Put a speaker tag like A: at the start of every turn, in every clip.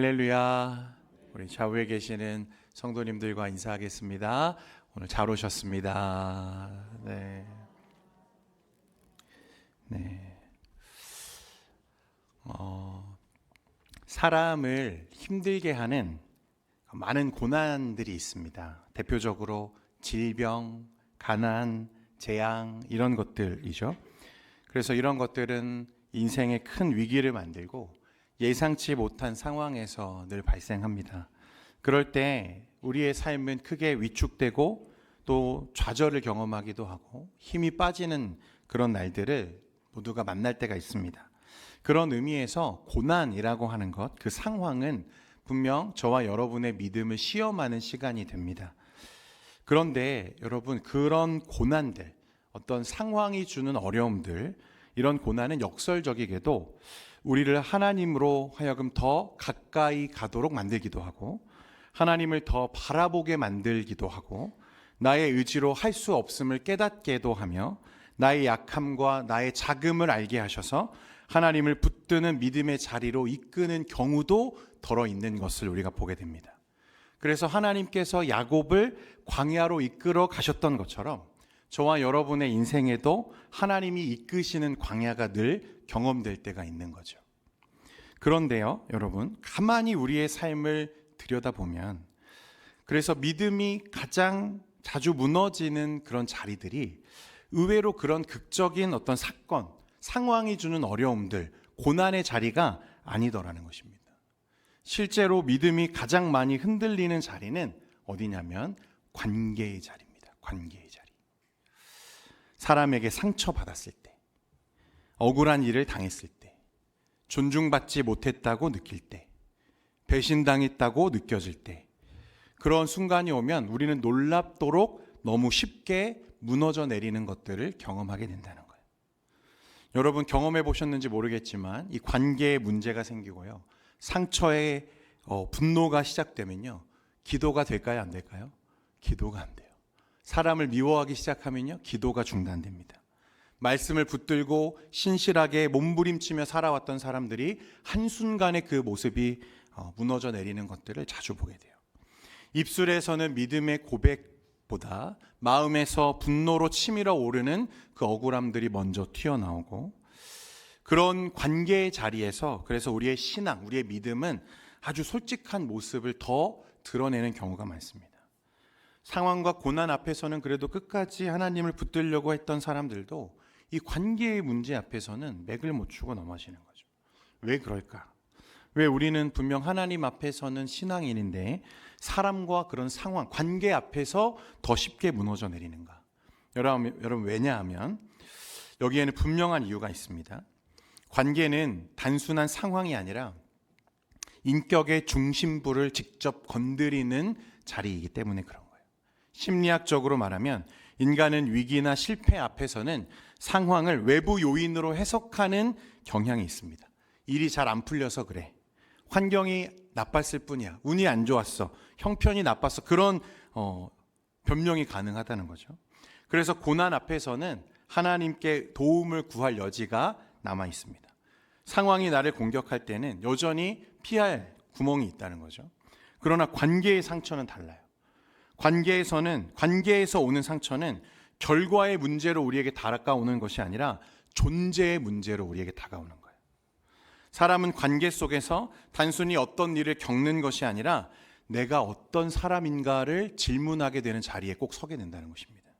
A: 할렐루야. 우리 좌우에 계시는 성도님들과 인사하겠습니다. 오늘 잘 오셨습니다. 네. 사람을 힘들게 하는 많은 고난들이 있습니다. 대표적으로 질병, 가난, 재앙 이런 것들이죠. 그래서 이런 것들은 인생의 큰 위기를 만들고 예상치 못한 상황에서 늘 발생합니다. 그럴 때 우리의 삶은 크게 위축되고 또 좌절을 경험하기도 하고 힘이 빠지는 그런 날들을 모두가 만날 때가 있습니다. 그런 의미에서 고난이라고 하는 것, 그 상황은 분명 저와 여러분의 믿음을 시험하는 시간이 됩니다. 그런데 여러분, 그런 고난들, 어떤 상황이 주는 어려움들, 이런 고난은 역설적이게도 우리를 하나님으로 하여금 더 가까이 가도록 만들기도 하고 하나님을 더 바라보게 만들기도 하고 나의 의지로 할 수 없음을 깨닫게도 하며 나의 약함과 나의 자금을 알게 하셔서 하나님을 붙드는 믿음의 자리로 이끄는 경우도 덜어 있는 것을 우리가 보게 됩니다. 그래서 하나님께서 야곱을 광야로 이끌어 가셨던 것처럼 저와 여러분의 인생에도 하나님이 이끄시는 광야가 늘 경험될 때가 있는 거죠. 그런데요, 여러분, 가만히 우리의 삶을 들여다보면 그래서 믿음이 가장 자주 무너지는 그런 자리들이 의외로 그런 극적인 어떤 사건, 상황이 주는 어려움들, 고난의 자리가 아니더라는 것입니다. 실제로 믿음이 가장 많이 흔들리는 자리는 어디냐면 관계의 자리입니다. 관계의 자리. 사람에게 상처받았을 때, 억울한 일을 당했을 때, 존중받지 못했다고 느낄 때, 배신당했다고 느껴질 때, 그런 순간이 오면 우리는 놀랍도록 너무 쉽게 무너져 내리는 것들을 경험하게 된다는 거예요. 여러분 경험해 보셨는지 모르겠지만 이 관계에 문제가 생기고요, 상처에 분노가 시작되면요, 기도가 될까요, 안 될까요? 기도가 안 돼요. 사람을 미워하기 시작하면요, 기도가 중단됩니다. 말씀을 붙들고 신실하게 몸부림치며 살아왔던 사람들이 한순간에 그 모습이 무너져 내리는 것들을 자주 보게 돼요. 입술에서는 믿음의 고백보다 마음에서 분노로 치밀어 오르는 그 억울함들이 먼저 튀어나오고, 그런 관계의 자리에서 그래서 우리의 신앙, 우리의 믿음은 아주 솔직한 모습을 더 드러내는 경우가 많습니다. 상황과 고난 앞에서는 그래도 끝까지 하나님을 붙들려고 했던 사람들도 이 관계의 문제 앞에서는 맥을 못 추고 넘어지는 거죠. 왜 그럴까? 왜 우리는 분명 하나님 앞에서는 신앙인인데 사람과 그런 상황, 관계 앞에서 더 쉽게 무너져 내리는가? 여러분 왜냐하면 여기에는 분명한 이유가 있습니다. 관계는 단순한 상황이 아니라 인격의 중심부를 직접 건드리는 자리이기 때문에 그런 거예요. 심리학적으로 말하면 인간은 위기나 실패 앞에서는 상황을 외부 요인으로 해석하는 경향이 있습니다. 일이 잘 안 풀려서 그래. 환경이 나빴을 뿐이야. 운이 안 좋았어. 형편이 나빴어. 그런 변명이 가능하다는 거죠. 그래서 고난 앞에서는 하나님께 도움을 구할 여지가 남아 있습니다. 상황이 나를 공격할 때는 여전히 피할 구멍이 있다는 거죠. 그러나 관계의 상처는 달라요. 관계에서 오는 상처는 결과의 문제로 우리에게 다가오는 것이 아니라 존재의 문제로 우리에게 다가오는 거예요. 사람은 관계 속에서 단순히 어떤 일을 겪는 것이 아니라 내가 어떤 사람인가를 질문하게 되는 자리에 꼭 서게 된다는 것입니다.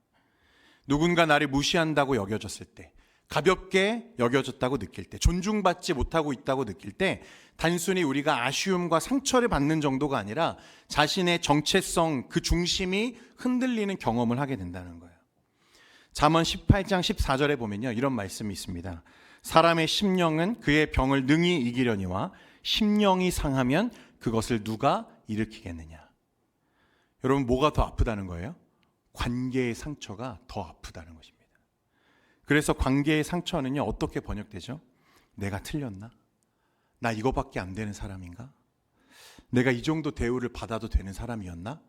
A: 누군가 나를 무시한다고 여겨졌을 때, 가볍게 여겨졌다고 느낄 때, 존중받지 못하고 있다고 느낄 때 단순히 우리가 아쉬움과 상처를 받는 정도가 아니라 자신의 정체성, 그 중심이 흔들리는 경험을 하게 된다는 거예요. 잠언 18장 14절에 보면요, 이런 말씀이 있습니다. 사람의 심령은 그의 병을 능히 이기려니와 심령이 상하면 그것을 누가 일으키겠느냐. 여러분 뭐가 더 아프다는 거예요? 관계의 상처가 더 아프다는 것입니다. 그래서 관계의 상처는요, 어떻게 번역되죠? 내가 틀렸나? 나 이거밖에 안 되는 사람인가? 내가 이 정도 대우를 받아도 되는 사람이었나?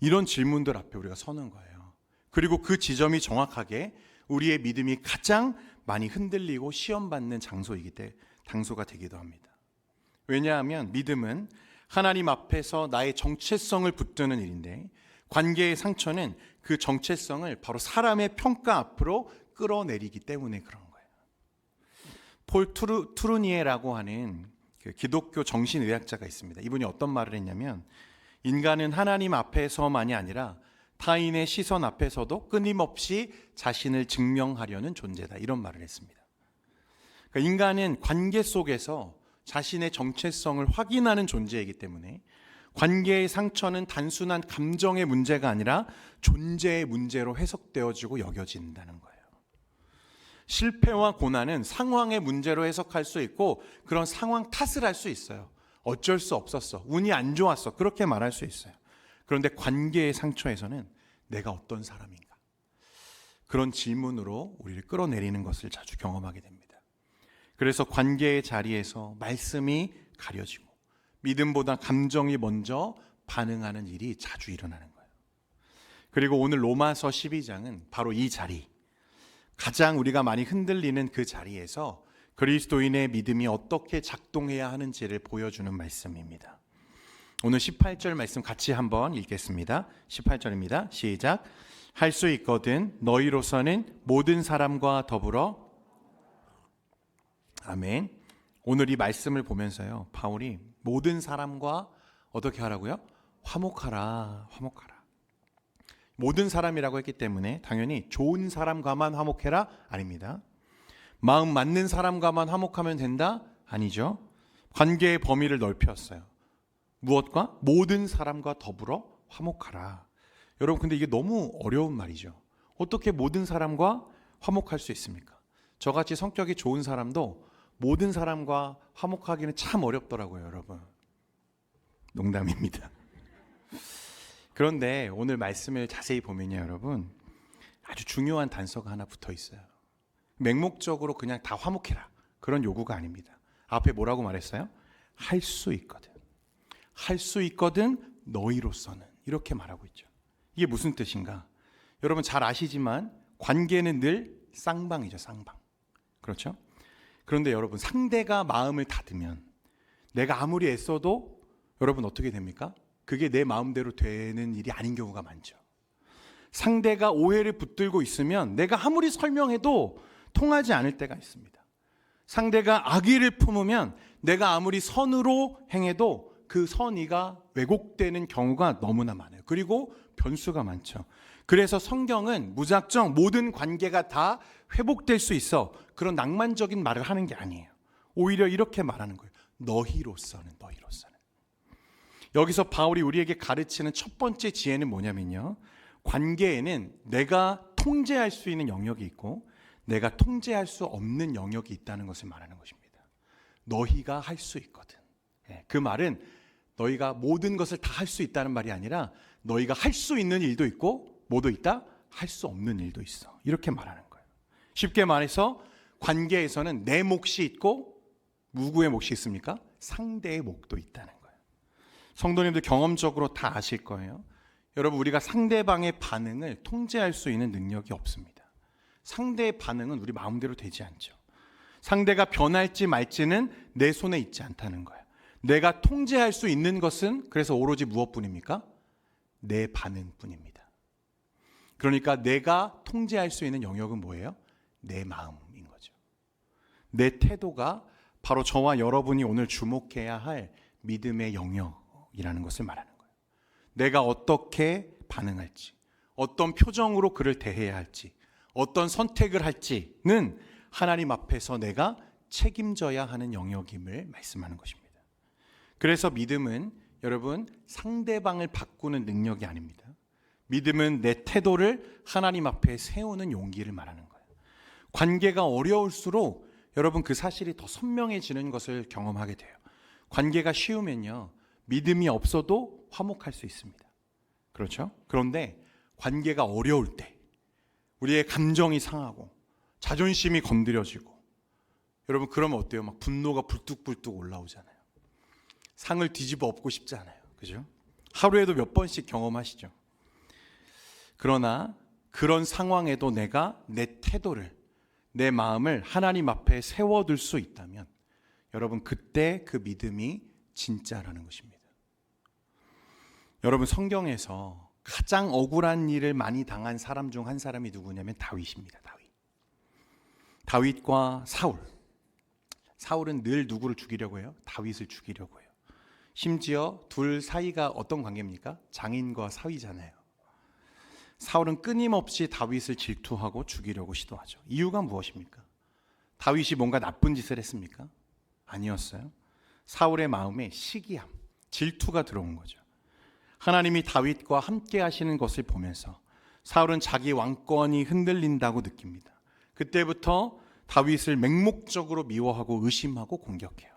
A: 이런 질문들 앞에 우리가 서는 거예요. 그리고 그 지점이 정확하게 우리의 믿음이 가장 많이 흔들리고 시험받는 장소가 되기도 합니다. 왜냐하면 믿음은 하나님 앞에서 나의 정체성을 붙드는 일인데, 관계의 상처는 그 정체성을 바로 사람의 평가 앞으로 끌어내리기 때문에 그런 거예요. 폴 투르니에라고 하는 그 기독교 정신의학자가 있습니다. 이분이 어떤 말을 했냐면, 인간은 하나님 앞에서만이 아니라 타인의 시선 앞에서도 끊임없이 자신을 증명하려는 존재다, 이런 말을 했습니다. 그러니까 인간은 관계 속에서 자신의 정체성을 확인하는 존재이기 때문에 관계의 상처는 단순한 감정의 문제가 아니라 존재의 문제로 해석되어지고 여겨진다는 거예요. 실패와 고난은 상황의 문제로 해석할 수 있고, 그런 상황 탓을 할 수 있어요. 어쩔 수 없었어, 운이 안 좋았어, 그렇게 말할 수 있어요. 그런데 관계의 상처에서는 내가 어떤 사람인가, 그런 질문으로 우리를 끌어내리는 것을 자주 경험하게 됩니다. 그래서 관계의 자리에서 말씀이 가려지고 믿음보다 감정이 먼저 반응하는 일이 자주 일어나는 거예요. 그리고 오늘 로마서 12장은 바로 이 자리, 가장 우리가 많이 흔들리는 그 자리에서 그리스도인의 믿음이 어떻게 작동해야 하는지를 보여주는 말씀입니다. 오늘 18절 말씀 같이 한번 읽겠습니다. 18절입니다. 시작. 할 수 있거든 너희로서는 모든 사람과 더불어. 아멘. 오늘 이 말씀을 보면서요, 바울이 모든 사람과 어떻게 하라고요? 화목하라, 화목하라. 모든 사람이라고 했기 때문에 당연히 좋은 사람과만 화목해라? 아닙니다. 마음 맞는 사람과만 화목하면 된다? 아니죠. 관계의 범위를 넓혔어요. 무엇과? 모든 사람과 더불어 화목하라. 여러분, 근데 이게 너무 어려운 말이죠. 어떻게 모든 사람과 화목할 수 있습니까? 저같이 성격이 좋은 사람도 모든 사람과 화목하기는 참 어렵더라고요, 여러분. 농담입니다. 그런데 오늘 말씀을 자세히 보면요, 여러분, 아주 중요한 단서가 하나 붙어 있어요. 맹목적으로 그냥 다 화목해라, 그런 요구가 아닙니다. 앞에 뭐라고 말했어요? 할 수 있거든. 할 수 있거든 너희로서는, 이렇게 말하고 있죠. 이게 무슨 뜻인가? 여러분 잘 아시지만 관계는 늘 쌍방이죠, 쌍방. 그렇죠? 그런데 여러분, 상대가 마음을 닫으면 내가 아무리 애써도 여러분 어떻게 됩니까? 그게 내 마음대로 되는 일이 아닌 경우가 많죠. 상대가 오해를 붙들고 있으면 내가 아무리 설명해도 통하지 않을 때가 있습니다. 상대가 악의를 품으면 내가 아무리 선으로 행해도 그 선의가 왜곡되는 경우가 너무나 많아요. 그리고 변수가 많죠. 그래서 성경은 무작정 모든 관계가 다 회복될 수 있어, 그런 낭만적인 말을 하는 게 아니에요. 오히려 이렇게 말하는 거예요. 너희로서는, 너희로서는. 여기서 바울이 우리에게 가르치는 첫 번째 지혜는 뭐냐면요, 관계에는 내가 통제할 수 있는 영역이 있고 내가 통제할 수 없는 영역이 있다는 것을 말하는 것입니다. 너희가 할 수 있거든. 그 말은 너희가 모든 것을 다 할 수 있다는 말이 아니라 너희가 할 수 있는 일도 있고 뭐도 있다? 할 수 없는 일도 있어, 이렇게 말하는 거예요. 쉽게 말해서 관계에서는 내 몫이 있고 누구의 몫이 있습니까? 상대의 몫도 있다는 거예요. 성도님들 경험적으로 다 아실 거예요. 여러분, 우리가 상대방의 반응을 통제할 수 있는 능력이 없습니다. 상대의 반응은 우리 마음대로 되지 않죠. 상대가 변할지 말지는 내 손에 있지 않다는 거예요. 내가 통제할 수 있는 것은 그래서 오로지 무엇뿐입니까? 내 반응뿐입니다. 그러니까 내가 통제할 수 있는 영역은 뭐예요? 내 마음인 거죠. 내 태도가 바로 저와 여러분이 오늘 주목해야 할 믿음의 영역이라는 것을 말하는 거예요. 내가 어떻게 반응할지, 어떤 표정으로 그를 대해야 할지, 어떤 선택을 할지는 하나님 앞에서 내가 책임져야 하는 영역임을 말씀하는 것입니다. 그래서 믿음은 여러분 상대방을 바꾸는 능력이 아닙니다. 믿음은 내 태도를 하나님 앞에 세우는 용기를 말하는 거예요. 관계가 어려울수록 여러분 그 사실이 더 선명해지는 것을 경험하게 돼요. 관계가 쉬우면요, 믿음이 없어도 화목할 수 있습니다. 그렇죠? 그런데 관계가 어려울 때 우리의 감정이 상하고 자존심이 건드려지고, 여러분 그러면 어때요? 막 분노가 불뚝불뚝 올라오잖아요. 상을 뒤집어 엎고 싶잖아요. 그죠? 하루에도 몇 번씩 경험하시죠? 그러나 그런 상황에도 내가 내 태도를, 내 마음을 하나님 앞에 세워둘 수 있다면 여러분 그때 그 믿음이 진짜라는 것입니다. 여러분 성경에서 가장 억울한 일을 많이 당한 사람 중 한 사람이 누구냐면 다윗입니다. 다윗과 사울. 사울은 늘 누구를 죽이려고 해요? 다윗을 죽이려고 해요. 심지어 둘 사이가 어떤 관계입니까? 장인과 사위잖아요. 사울은 끊임없이 다윗을 질투하고 죽이려고 시도하죠. 이유가 무엇입니까? 다윗이 뭔가 나쁜 짓을 했습니까? 아니었어요. 사울의 마음에 시기함, 질투가 들어온 거죠. 하나님이 다윗과 함께 하시는 것을 보면서 사울은 자기 왕권이 흔들린다고 느낍니다. 그때부터 다윗을 맹목적으로 미워하고 의심하고 공격해요.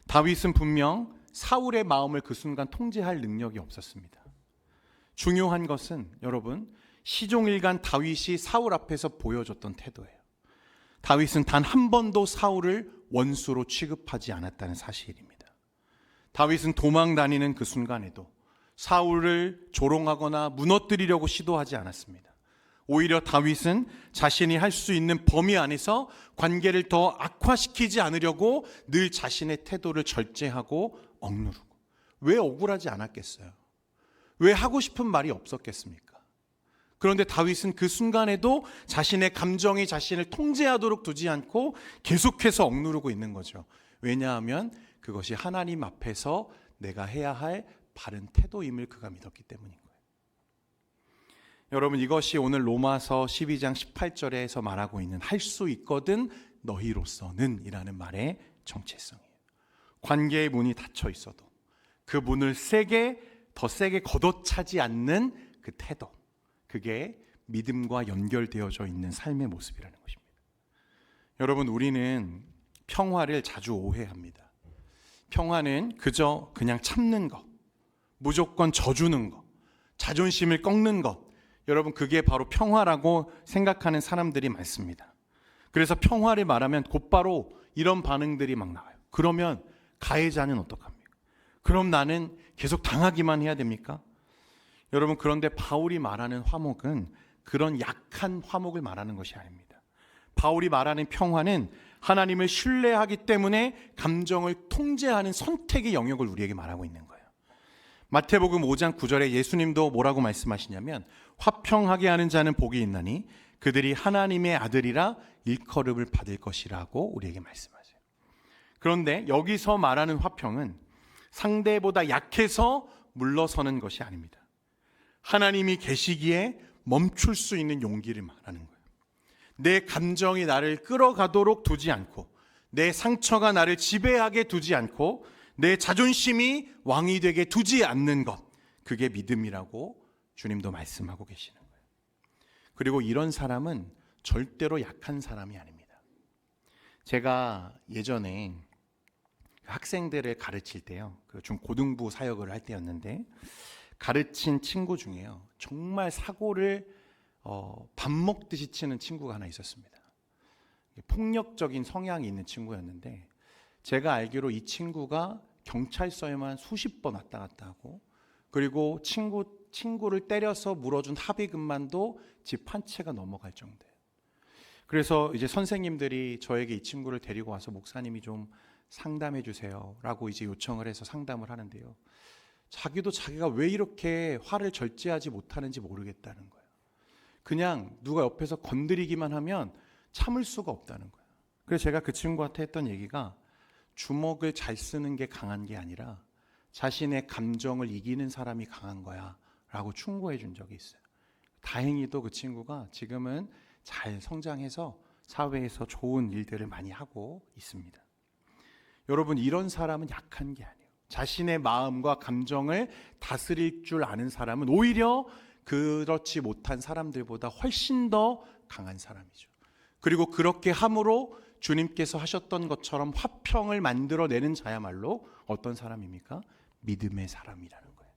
A: 다윗은 분명 사울의 마음을 그 순간 통제할 능력이 없었습니다. 중요한 것은 여러분 시종일관 다윗이 사울 앞에서 보여줬던 태도예요. 다윗은 단 한 번도 사울을 원수로 취급하지 않았다는 사실입니다. 다윗은 도망 다니는 그 순간에도 사울을 조롱하거나 무너뜨리려고 시도하지 않았습니다. 오히려 다윗은 자신이 할 수 있는 범위 안에서 관계를 더 악화시키지 않으려고 늘 자신의 태도를 절제하고 억누르고. 왜 억울하지 않았겠어요? 왜 하고 싶은 말이 없었겠습니까? 그런데 다윗은 그 순간에도 자신의 감정이 자신을 통제하도록 두지 않고 계속해서 억누르고 있는 거죠. 왜냐하면 그것이 하나님 앞에서 내가 해야 할 바른 태도임을 그가 믿었기 때문인 거예요. 여러분 이것이 오늘 로마서 12장 18절에서 말하고 있는 할 수 있거든 너희로서는 이라는 말의 정체성이에요. 관계의 문이 닫혀 있어도 그 문을 더 세게 걷어차지 않는 그 태도, 그게 믿음과 연결되어져 있는 삶의 모습이라는 것입니다. 여러분 우리는 평화를 자주 오해합니다. 평화는 그냥 참는 것, 무조건 져주는 것, 자존심을 꺾는 것, 여러분 그게 바로 평화라고 생각하는 사람들이 많습니다. 그래서 평화를 말하면 곧바로 이런 반응들이 막 나와요. 그러면 가해자는 어떡합니까? 그럼 나는 계속 당하기만 해야 됩니까? 여러분 그런데 바울이 말하는 화목은 그런 약한 화목을 말하는 것이 아닙니다. 바울이 말하는 평화는 하나님을 신뢰하기 때문에 감정을 통제하는 선택의 영역을 우리에게 말하고 있는 거예요. 마태복음 5장 9절에 예수님도 뭐라고 말씀하시냐면 화평하게 하는 자는 복이 있나니 그들이 하나님의 아들이라 일컬음을 받을 것이라고 우리에게 말씀하세요. 그런데 여기서 말하는 화평은 상대보다 약해서 물러서는 것이 아닙니다. 하나님이 계시기에 멈출 수 있는 용기를 말하는 거예요. 내 감정이 나를 끌어가도록 두지 않고 내 상처가 나를 지배하게 두지 않고 내 자존심이 왕이 되게 두지 않는 것, 그게 믿음이라고 주님도 말씀하고 계시는 거예요. 그리고 이런 사람은 절대로 약한 사람이 아닙니다. 제가 예전에 학생들을 가르칠 때요, 중고등부 사역을 할 때였는데 가르친 친구 중에요 정말 사고를 밥 먹듯이 치는 친구가 하나 있었습니다. 폭력적인 성향이 있는 친구였는데 제가 알기로 이 친구가 경찰서에만 수십 번 왔다 갔다 하고, 그리고 친구를 때려서 물어준 합의금만도 집 한 채가 넘어갈 정도예요. 그래서 이제 선생님들이 저에게 이 친구를 데리고 와서 목사님이 좀 상담해 주세요 라고 이제 요청을 해서 상담을 하는데요, 자기도 자기가 왜 이렇게 화를 절제하지 못하는지 모르겠다는 거예요. 그냥 누가 옆에서 건드리기만 하면 참을 수가 없다는 거예요. 그래서 제가 그 친구한테 했던 얘기가 주먹을 잘 쓰는 게 강한 게 아니라 자신의 감정을 이기는 사람이 강한 거야 라고 충고해 준 적이 있어요. 다행히도 그 친구가 지금은 잘 성장해서 사회에서 좋은 일들을 많이 하고 있습니다. 여러분 이런 사람은 약한 게 아니에요. 자신의 마음과 감정을 다스릴 줄 아는 사람은 오히려 그렇지 못한 사람들보다 훨씬 더 강한 사람이죠. 그리고 그렇게 함으로 주님께서 하셨던 것처럼 화평을 만들어내는 자야말로 어떤 사람입니까? 믿음의 사람이라는 거예요.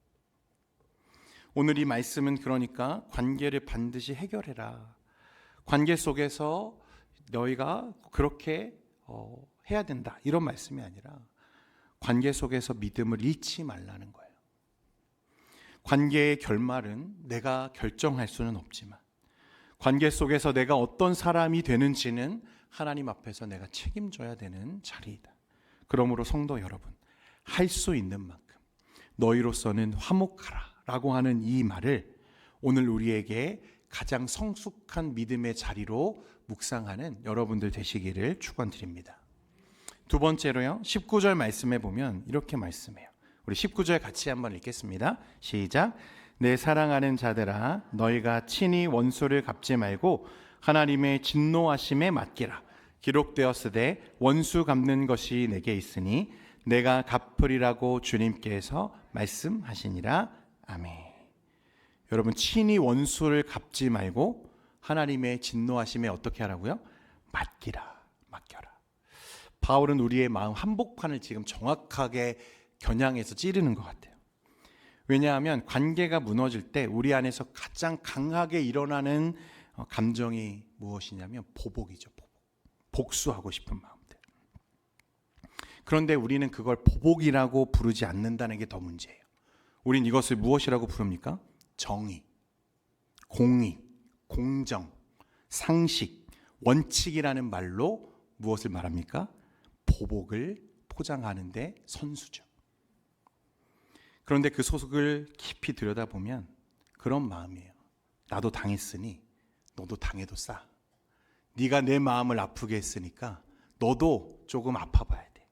A: 오늘 이 말씀은 그러니까 관계를 반드시 해결해라, 관계 속에서 너희가 그렇게 해야 된다, 이런 말씀이 아니라 관계 속에서 믿음을 잃지 말라는 거예요. 관계의 결말은 내가 결정할 수는 없지만 관계 속에서 내가 어떤 사람이 되는지는 하나님 앞에서 내가 책임져야 되는 자리이다. 그러므로 성도 여러분, 할 수 있는 만큼 너희로서는 화목하라 라고 하는 이 말을 오늘 우리에게 가장 성숙한 믿음의 자리로 묵상하는 여러분들 되시기를 축원드립니다. 두 번째로요, 19절 말씀에 보면 이렇게 말씀해요. 우리 19절 같이 한번 읽겠습니다. 시작. 내 사랑하는 자들아, 너희가 친히 원수를 갚지 말고 하나님의 진노하심에 맡기라. 기록되었으되 원수 갚는 것이 내게 있으니 내가 갚으리라고 주님께서 말씀하시니라. 아멘. 여러분, 친히 원수를 갚지 말고 하나님의 진노하심에 어떻게 하라고요? 맡기라, 맡겨라. 바울은 우리의 마음 한복판을 지금 정확하게 겨냥해서 찌르는 것 같아요. 왜냐하면 관계가 무너질 때 우리 안에서 가장 강하게 일어나는 감정이 무엇이냐면 보복이죠. 보복. 복수하고 싶은 마음들. 그런데 우리는 그걸 보복이라고 부르지 않는다는 게 더 문제예요. 우린 이것을 무엇이라고 부릅니까? 정의, 공의, 공정, 상식, 원칙이라는 말로 무엇을 말합니까? 보복을 포장하는데 선수죠. 그런데 그 속을 깊이 들여다보면 그런 마음이에요. 나도 당했으니 너도 당해도 싸. 네가 내 마음을 아프게 했으니까 너도 조금 아파봐야 돼.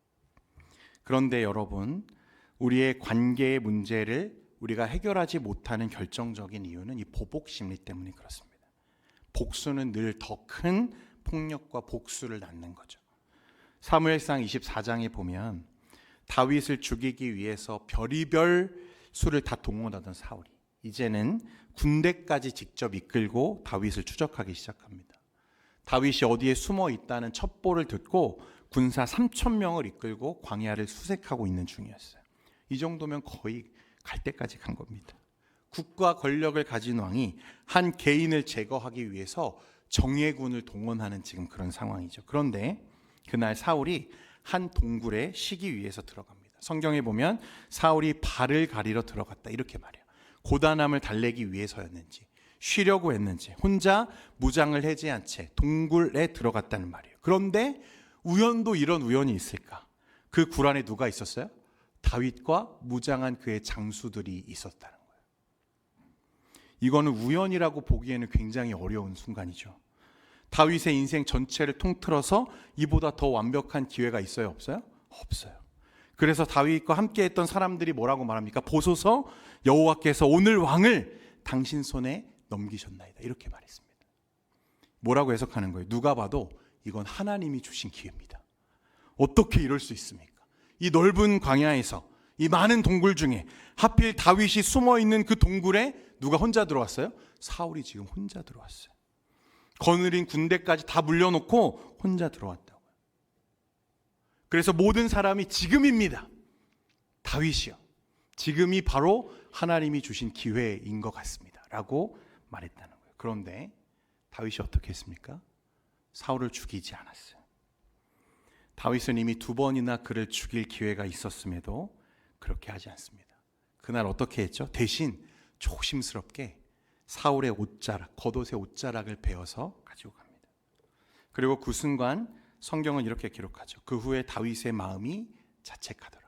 A: 그런데 여러분, 우리의 관계의 문제를 우리가 해결하지 못하는 결정적인 이유는 이 보복 심리 때문에 그렇습니다. 복수는 늘 더 큰 폭력과 복수를 낳는 거죠. 사무엘상 24장에 보면 다윗을 죽이기 위해서 별의별 수를 다 동원하던 사울이 이제는 군대까지 직접 이끌고 다윗을 추적하기 시작합니다. 다윗이 어디에 숨어 있다는 첩보를 듣고 군사 3,000명을 이끌고 광야를 수색하고 있는 중이었어요. 이 정도면 거의 갈 때까지 간 겁니다. 국가 권력을 가진 왕이 한 개인을 제거하기 위해서 정예군을 동원하는 지금 그런 상황이죠. 그런데 그날 사울이 한 동굴에 쉬기 위해서 들어갑니다. 성경에 보면 사울이 발을 가리러 들어갔다 이렇게 말해요. 고단함을 달래기 위해서였는지 쉬려고 했는지 혼자 무장을 해제한 채 동굴에 들어갔다는 말이에요. 그런데 우연도 이런 우연이 있을까? 그 굴 안에 누가 있었어요? 다윗과 무장한 그의 장수들이 있었다는 거예요. 이거는 우연이라고 보기에는 굉장히 어려운 순간이죠. 다윗의 인생 전체를 통틀어서 이보다 더 완벽한 기회가 있어요? 없어요? 없어요. 그래서 다윗과 함께했던 사람들이 뭐라고 말합니까? 보소서 여호와께서 오늘 왕을 당신 손에 넘기셨나이다 이렇게 말했습니다. 뭐라고 해석하는 거예요? 누가 봐도 이건 하나님이 주신 기회입니다. 어떻게 이럴 수 있습니까? 이 넓은 광야에서 이 많은 동굴 중에 하필 다윗이 숨어있는 그 동굴에 누가 혼자 들어왔어요? 사울이 지금 혼자 들어왔어요. 거느린 군대까지 다 물려놓고 혼자 들어왔다고요. 그래서 모든 사람이 지금입니다. 다윗이요. 지금이 바로 하나님이 주신 기회인 것 같습니다. 라고 말했다는 거예요. 그런데 다윗이 어떻게 했습니까? 사울을 죽이지 않았어요. 다윗은 이미 2번이나 그를 죽일 기회가 있었음에도 그렇게 하지 않습니다. 그날 어떻게 했죠? 대신 조심스럽게 사울의 옷자락, 겉옷의 옷자락을 베어서 가지고 갑니다. 그리고 그 순간 성경은 이렇게 기록하죠. 그 후에 다윗의 마음이 자책하더라.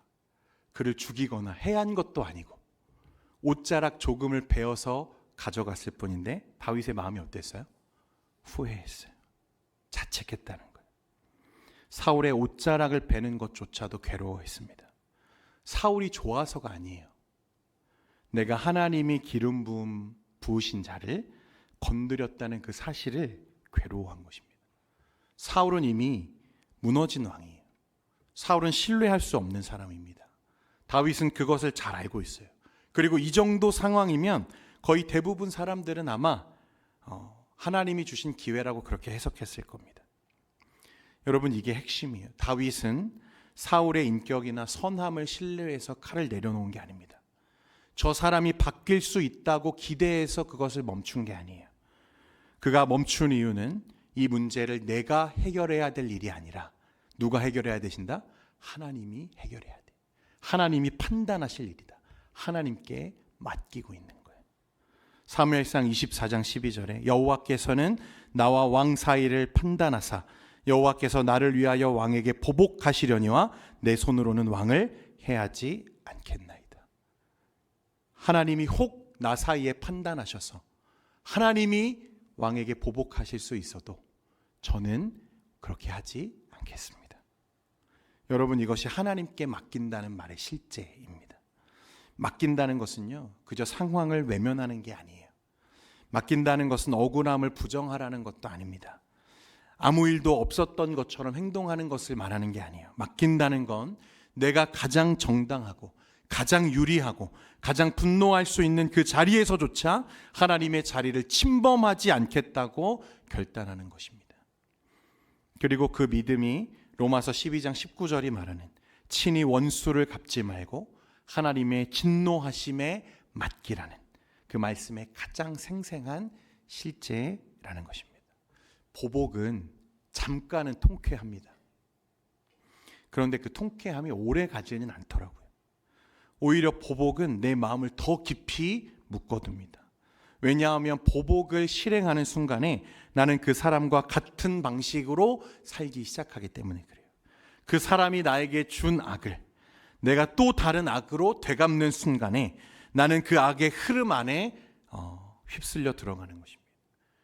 A: 그를 죽이거나 해야 한 것도 아니고 옷자락 조금을 베어서 가져갔을 뿐인데 다윗의 마음이 어땠어요? 후회했어요. 자책했다는 거예요. 사울의 옷자락을 베는 것조차도 괴로워했습니다. 사울이 좋아서가 아니에요. 내가 하나님이 기름 부으신 자를 건드렸다는 그 사실을 괴로워한 것입니다. 사울은 이미 무너진 왕이에요. 사울은 신뢰할 수 없는 사람입니다. 다윗은 그것을 잘 알고 있어요. 그리고 이 정도 상황이면 거의 대부분 사람들은 아마 하나님이 주신 기회라고 그렇게 해석했을 겁니다. 여러분, 이게 핵심이에요. 다윗은 사울의 인격이나 선함을 신뢰해서 칼을 내려놓은 게 아닙니다. 저 사람이 바뀔 수 있다고 기대해서 그것을 멈춘 게 아니에요. 그가 멈춘 이유는 이 문제를 내가 해결해야 될 일이 아니라 누가 해결해야 되신다? 하나님이 해결해야 돼. 하나님이 판단하실 일이다. 하나님께 맡기고 있는 거예요. 사무엘상 24장 12절에 여호와께서는 나와 왕 사이를 판단하사 여호와께서 나를 위하여 왕에게 보복하시려니와 내 손으로는 왕을 해하지 않겠나이다. 하나님이 혹 나 사이에 판단하셔서 하나님이 왕에게 보복하실 수 있어도 저는 그렇게 하지 않겠습니다. 여러분, 이것이 하나님께 맡긴다는 말의 실제입니다. 맡긴다는 것은요, 그저 상황을 외면하는 게 아니에요. 맡긴다는 것은 억울함을 부정하라는 것도 아닙니다. 아무 일도 없었던 것처럼 행동하는 것을 말하는 게 아니에요. 맡긴다는 건 내가 가장 정당하고 가장 유리하고 가장 분노할 수 있는 그 자리에서조차 하나님의 자리를 침범하지 않겠다고 결단하는 것입니다. 그리고 그 믿음이 로마서 12장 19절이 말하는 친히 원수를 갚지 말고 하나님의 진노하심에 맡기라는 그 말씀의 가장 생생한 실제라는 것입니다. 보복은 잠깐은 통쾌합니다. 그런데 그 통쾌함이 오래 가지는 않더라고요. 오히려 보복은 내 마음을 더 깊이 묶어둡니다. 왜냐하면 보복을 실행하는 순간에 나는 그 사람과 같은 방식으로 살기 시작하기 때문에 그래요. 그 사람이 나에게 준 악을 내가 또 다른 악으로 되갚는 순간에 나는 그 악의 흐름 안에 휩쓸려 들어가는 것입니다.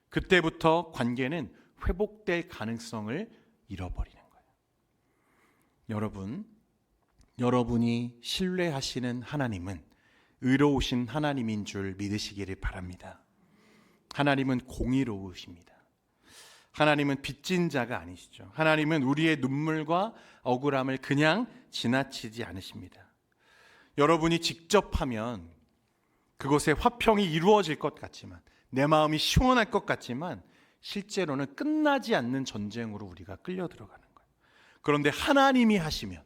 A: 그때부터 관계는 회복될 가능성을 잃어버리는 거예요. 여러분이 신뢰하시는 하나님은 의로우신 하나님인 줄 믿으시기를 바랍니다. 하나님은 공의로우십니다. 하나님은 빚진 자가 아니시죠. 하나님은 우리의 눈물과 억울함을 그냥 지나치지 않으십니다. 여러분이 직접 하면 그곳에 화평이 이루어질 것 같지만, 내 마음이 시원할 것 같지만 실제로는 끝나지 않는 전쟁으로 우리가 끌려 들어가는 거예요. 그런데 하나님이 하시면,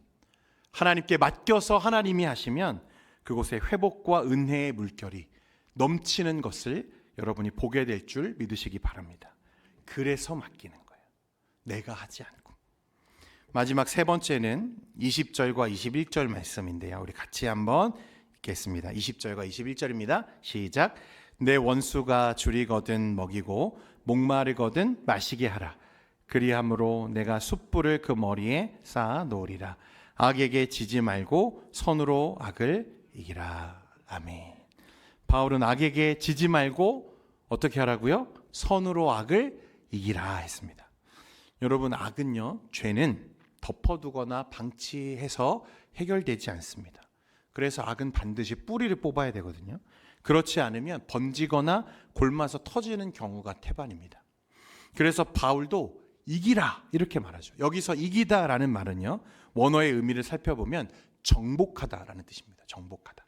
A: 하나님께 맡겨서 하나님이 하시면 그곳에 회복과 은혜의 물결이 넘치는 것을 여러분이 보게 될 줄 믿으시기 바랍니다. 그래서 맡기는 거예요. 내가 하지 않고. 마지막 세 번째는 20절과 21절 말씀인데요. 우리 같이 한번 읽겠습니다. 20절과 21절입니다. 시작. 내 원수가 줄이거든 먹이고 목마르거든 마시게 하라. 그리함으로 내가 숯불을 그 머리에 쌓아 놓으리라. 악에게 지지 말고 손으로 악을 이기라. 아멘. 바울은 악에게 지지 말고 어떻게 하라고요? 손으로 악을 이기라 했습니다. 여러분, 악은요, 죄는 덮어두거나 방치해서 해결되지 않습니다. 그래서 악은 반드시 뿌리를 뽑아야 되거든요. 그렇지 않으면 번지거나 골마서 터지는 경우가 태반입니다. 그래서 바울도 이기라 이렇게 말하죠. 여기서 이기다라는 말은요, 원어의 의미를 살펴보면 정복하다라는 뜻입니다. 정복하다.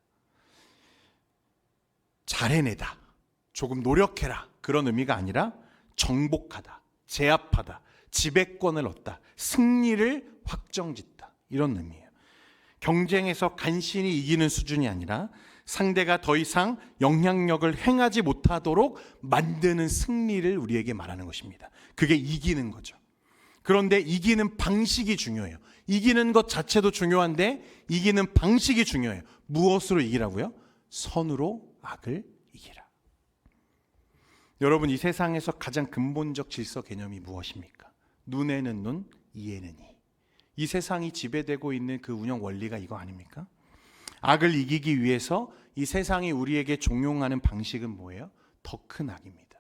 A: 잘해내다, 조금 노력해라, 그런 의미가 아니라 정복하다, 제압하다, 지배권을 얻다, 승리를 확정짓다, 이런 의미예요. 경쟁에서 간신히 이기는 수준이 아니라 상대가 더 이상 영향력을 행하지 못하도록 만드는 승리를 우리에게 말하는 것입니다. 그게 이기는 거죠. 그런데 이기는 방식이 중요해요. 이기는 것 자체도 중요한데 이기는 방식이 중요해요. 무엇으로 이기라고요? 선으로 악을 이기라. 여러분, 이 세상에서 가장 근본적 질서 개념이 무엇입니까? 눈에는 눈, 이에는 이. 이 세상이 지배되고 있는 그 운영 원리가 이거 아닙니까? 악을 이기기 위해서 이 세상이 우리에게 종용하는 방식은 뭐예요? 더 큰 악입니다.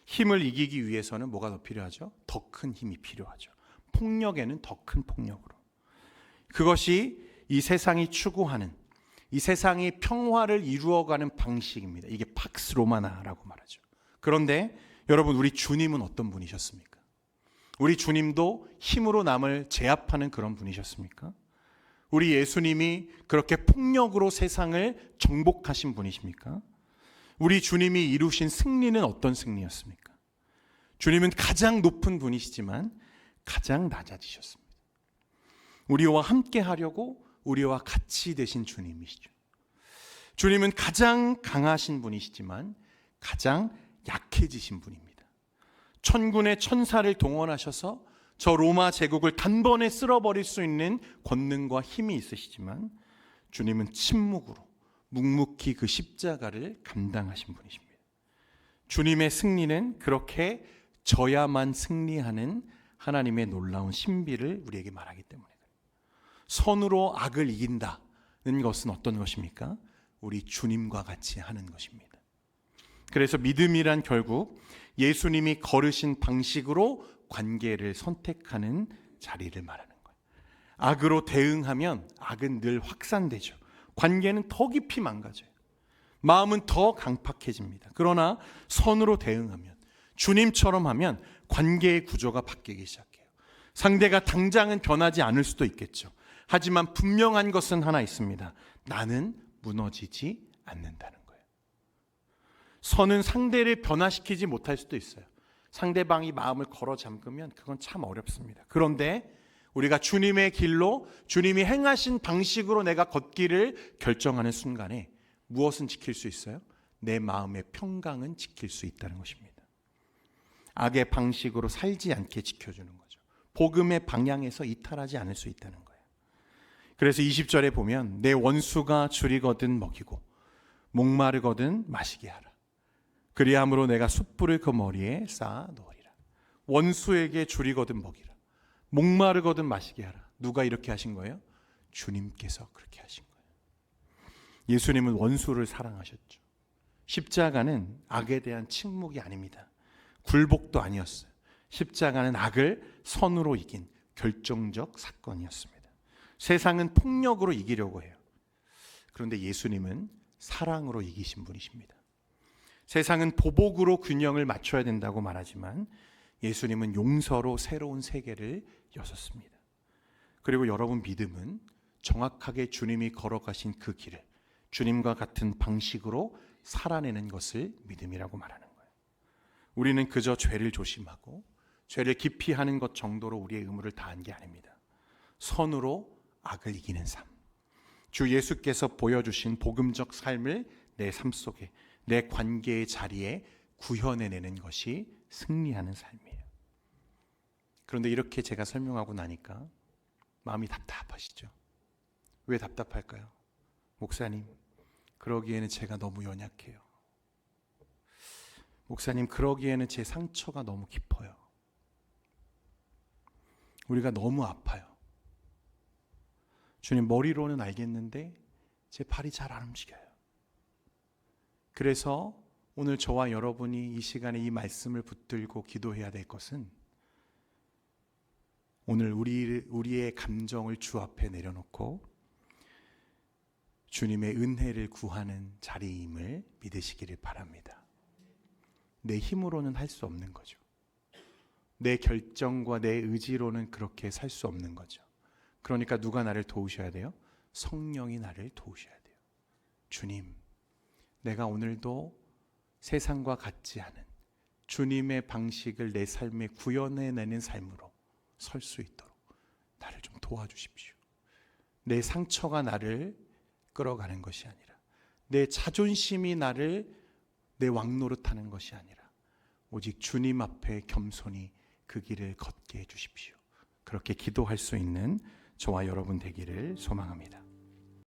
A: 힘을 이기기 위해서는 뭐가 더 필요하죠? 더 큰 힘이 필요하죠. 폭력에는 더 큰 폭력으로. 그것이 이 세상이 추구하는, 이 세상이 평화를 이루어가는 방식입니다. 이게 팍스 로마나라고 말하죠. 그런데 여러분, 우리 주님은 어떤 분이셨습니까? 우리 주님도 힘으로 남을 제압하는 그런 분이셨습니까? 우리 예수님이 그렇게 폭력으로 세상을 정복하신 분이십니까? 우리 주님이 이루신 승리는 어떤 승리였습니까? 주님은 가장 높은 분이시지만 가장 낮아지셨습니다. 우리와 함께 하려고 우리와 같이 되신 주님이시죠. 주님은 가장 강하신 분이시지만 가장 약해지신 분입니다. 천군의 천사를 동원하셔서 저 로마 제국을 단번에 쓸어버릴 수 있는 권능과 힘이 있으시지만 주님은 침묵으로 묵묵히 그 십자가를 감당하신 분이십니다. 주님의 승리는 그렇게 져야만 승리하는 하나님의 놀라운 신비를 우리에게 말하기 때문에 그래요. 선으로 악을 이긴다는 것은 어떤 것입니까? 우리 주님과 같이 하는 것입니다. 그래서 믿음이란 결국 예수님이 걸으신 방식으로 관계를 선택하는 자리를 말하는 거예요. 악으로 대응하면 악은 늘 확산되죠. 관계는 더 깊이 망가져요. 마음은 더 강팍해집니다. 그러나 선으로 대응하면, 주님처럼 하면 관계의 구조가 바뀌기 시작해요. 상대가 당장은 변하지 않을 수도 있겠죠. 하지만 분명한 것은 하나 있습니다. 나는 무너지지 않는다는 거예요. 선은 상대를 변화시키지 못할 수도 있어요. 상대방이 마음을 걸어 잠그면 그건 참 어렵습니다. 그런데 우리가 주님의 길로, 주님이 행하신 방식으로 내가 걷기를 결정하는 순간에 무엇은 지킬 수 있어요? 내 마음의 평강은 지킬 수 있다는 것입니다. 악의 방식으로 살지 않게 지켜주는 거죠. 복음의 방향에서 이탈하지 않을 수 있다는 거예요. 그래서 20절에 보면 내 원수가 줄이거든 먹이고 목마르거든 마시게 하라. 그리함으로 내가 숯불을 그 머리에 쌓아 놓으리라. 원수에게 줄이거든 먹이라. 목마르거든 마시게 하라. 누가 이렇게 하신 거예요? 주님께서 그렇게 하신 거예요. 예수님은 원수를 사랑하셨죠. 십자가는 악에 대한 침묵이 아닙니다. 굴복도 아니었어요. 십자가는 악을 선으로 이긴 결정적 사건이었습니다. 세상은 폭력으로 이기려고 해요. 그런데 예수님은 사랑으로 이기신 분이십니다. 세상은 보복으로 균형을 맞춰야 된다고 말하지만 예수님은 용서로 새로운 세계를 여셨습니다. 그리고 여러분 믿음은 정확하게 주님이 걸어가신 그 길을 주님과 같은 방식으로 살아내는 것을 믿음이라고 말하는 거예요. 우리는 그저 죄를 조심하고 죄를 깊이 하는 것 정도로 우리의 의무를 다한 게 아닙니다. 선으로 악을 이기는 삶, 주 예수께서 보여주신 복음적 삶을 내 삶 속에, 내 관계의 자리에 구현해내는 것이 승리하는 삶이에요. 그런데 이렇게 제가 설명하고 나니까 마음이 답답하시죠? 왜 답답할까요? 목사님, 그러기에는 제가 너무 연약해요. 목사님, 그러기에는 제 상처가 너무 깊어요. 우리가 너무 아파요. 주님, 머리로는 알겠는데 제 발이 잘 안 움직여요. 그래서 오늘 저와 여러분이 이 시간에 이 말씀을 붙들고 기도해야 될 것은 오늘 우리의 감정을 주 앞에 내려놓고 주님의 은혜를 구하는 자리임을 믿으시기를 바랍니다. 내 힘으로는 할 수 없는 거죠. 내 결정과 내 의지로는 그렇게 살 수 없는 거죠. 그러니까 누가 나를 도우셔야 돼요? 성령이 나를 도우셔야 돼요. 주님, 내가 오늘도 세상과 같지 않은 주님의 방식을 내 삶에 구현해내는 삶으로 설 수 있도록 나를 좀 도와주십시오. 내 상처가 나를 끌어가는 것이 아니라, 내 자존심이 나를 내 왕노릇하는 것이 아니라 오직 주님 앞에 겸손히 그 길을 걷게 해주십시오. 그렇게 기도할 수 있는 저와 여러분 되기를 소망합니다.